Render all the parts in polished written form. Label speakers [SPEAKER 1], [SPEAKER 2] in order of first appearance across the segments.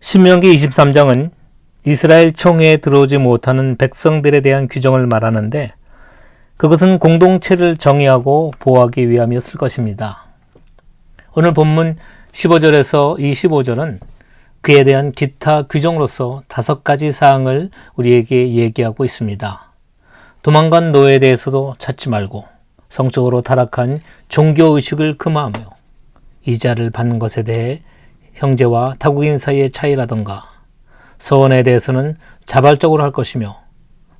[SPEAKER 1] 신명기 23장은 이스라엘 총회에 들어오지 못하는 백성들에 대한 규정을 말하는데 그것은 공동체를 정의하고 보호하기 위함이었을 것입니다. 오늘 본문 15절에서 25절은 그에 대한 기타 규정으로서 5가지 사항을 우리에게 얘기하고 있습니다. 도망간 노예에 대해서도 찾지 말고 성적으로 타락한 종교의식을 금하며 이자를 받는 것에 대해 형제와 타국인 사이의 차이라던가 서원에 대해서는 자발적으로 할 것이며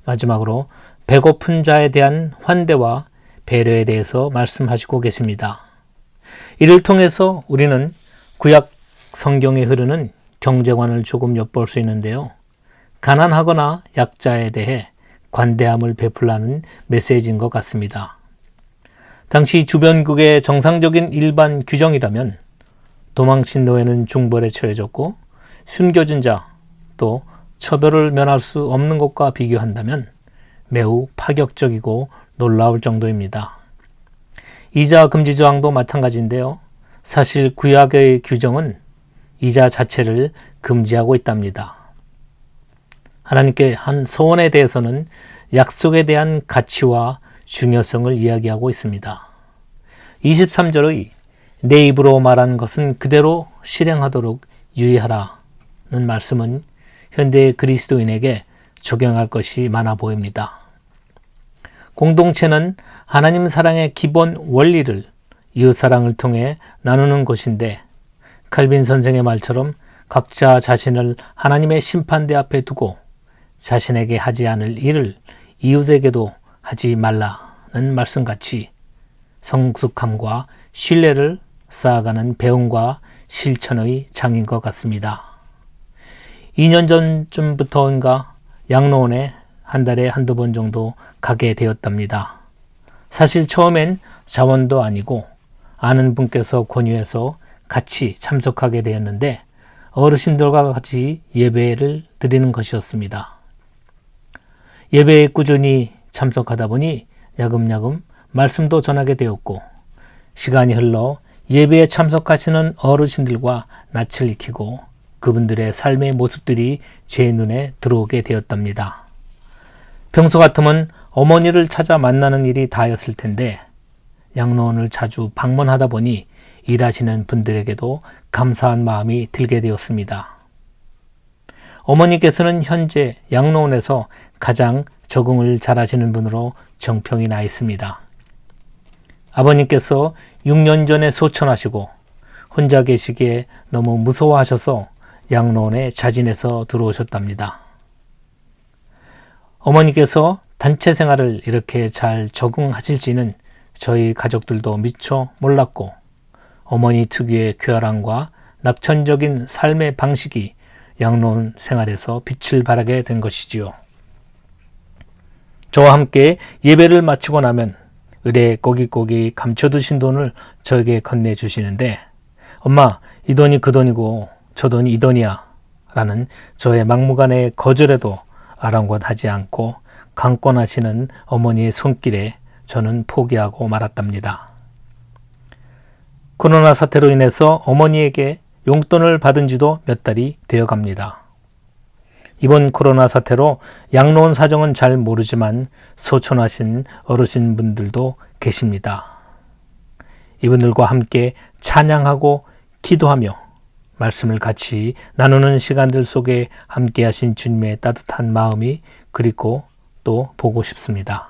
[SPEAKER 1] 마지막으로 배고픈 자에 대한 환대와 배려에 대해서 말씀하시고 계십니다. 이를 통해서 우리는 구약 성경에 흐르는 경제관을 조금 엿볼 수 있는데요. 가난하거나 약자에 대해 관대함을 베풀라는 메시지인 것 같습니다. 당시 주변국의 정상적인 일반 규정이라면 도망친 노예는 중벌에 처해졌고 숨겨진 자 또 처벌을 면할 수 없는 것과 비교한다면 매우 파격적이고 놀라울 정도입니다. 이자 금지 조항도 마찬가지인데요. 사실 구약의 규정은 이자 자체를 금지하고 있답니다. 하나님께 한 소원에 대해서는 약속에 대한 가치와 중요성을 이야기하고 있습니다. 23절의 내 입으로 말한 것은 그대로 실행하도록 유의하라는 말씀은 현대 그리스도인에게 적용할 것이 많아 보입니다. 공동체는 하나님 사랑의 기본 원리를 이웃사랑을 통해 나누는 곳인데 칼빈 선생의 말처럼 각자 자신을 하나님의 심판대 앞에 두고 자신에게 하지 않을 일을 이웃에게도 하지 말라는 말씀같이 성숙함과 신뢰를 쌓아가는 배움과 실천의 장인 것 같습니다. 2년 전쯤부터인가 양로원에 한 달에 한두 번 정도 가게 되었답니다. 사실 처음엔 자원도 아니고 아는 분께서 권유해서 같이 참석하게 되었는데 어르신들과 같이 예배를 드리는 것이었습니다. 예배에 꾸준히 참석하다 보니 야금야금 말씀도 전하게 되었고 시간이 흘러 예배에 참석하시는 어르신들과 낯을 익히고 그분들의 삶의 모습들이 제 눈에 들어오게 되었답니다. 평소 같으면 어머니를 찾아 만나는 일이 다였을 텐데 양로원을 자주 방문하다 보니 일하시는 분들에게도 감사한 마음이 들게 되었습니다. 어머니께서는 현재 양로원에서 가장 적응을 잘하시는 분으로 정평이 나 있습니다. 아버님께서 6년 전에 소천하시고 혼자 계시기에 너무 무서워하셔서 양로원에 자진해서 들어오셨답니다. 어머니께서 단체 생활을 이렇게 잘 적응하실지는 저희 가족들도 미처 몰랐고 어머니 특유의 쾌활함과 낙천적인 삶의 방식이 양로원 생활에서 빛을 발하게 된 것이지요. 저와 함께 예배를 마치고 나면 의뢰에 꼬깃꼬깃 감춰두신 돈을 저에게 건네주시는데 엄마 이 돈이 그 돈이고 저 돈이 이 돈이야 라는 저의 막무가내의 거절에도 아랑곳하지 않고 강권하시는 어머니의 손길에 저는 포기하고 말았답니다. 코로나 사태로 인해서 어머니에게 용돈을 받은 지도 몇 달이 되어갑니다. 이번 코로나 사태로 양로원 사정은 잘 모르지만 소천하신 어르신분들도 계십니다. 이분들과 함께 찬양하고 기도하며 말씀을 같이 나누는 시간들 속에 함께 하신 주님의 따뜻한 마음이 그립고 또 보고 싶습니다.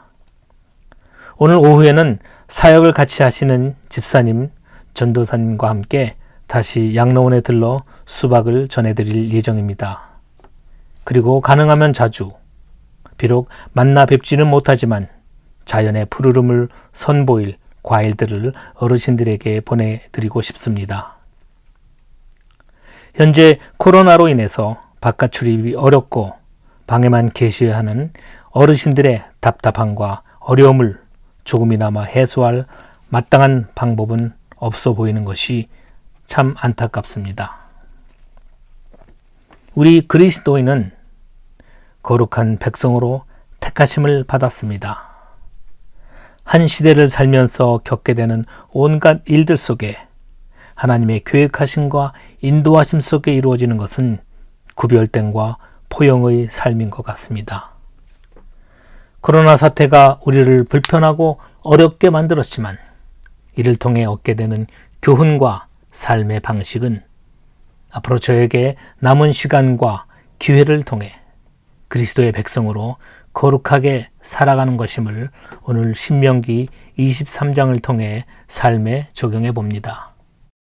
[SPEAKER 1] 오늘 오후에는 사역을 같이 하시는 집사님, 전도사님과 함께 다시 양로원에 들러 수박을 전해드릴 예정입니다. 그리고 가능하면 자주, 비록 만나 뵙지는 못하지만 자연의 푸르름을 선보일 과일들을 어르신들에게 보내드리고 싶습니다. 현재 코로나로 인해서 바깥 출입이 어렵고 방에만 계셔야 하는 어르신들의 답답함과 어려움을 조금이나마 해소할 마땅한 방법은 없어 보이는 것이 참 안타깝습니다. 우리 그리스도인은 거룩한 백성으로 택하심을 받았습니다. 한 시대를 살면서 겪게 되는 온갖 일들 속에 하나님의 계획하심과 인도하심 속에 이루어지는 것은 구별됨과 포용의 삶인 것 같습니다. 코로나 사태가 우리를 불편하고 어렵게 만들었지만 이를 통해 얻게 되는 교훈과 삶의 방식은 앞으로 저에게 남은 시간과 기회를 통해 그리스도의 백성으로 거룩하게 살아가는 것임을 오늘 신명기 23장을 통해 삶에 적용해 봅니다.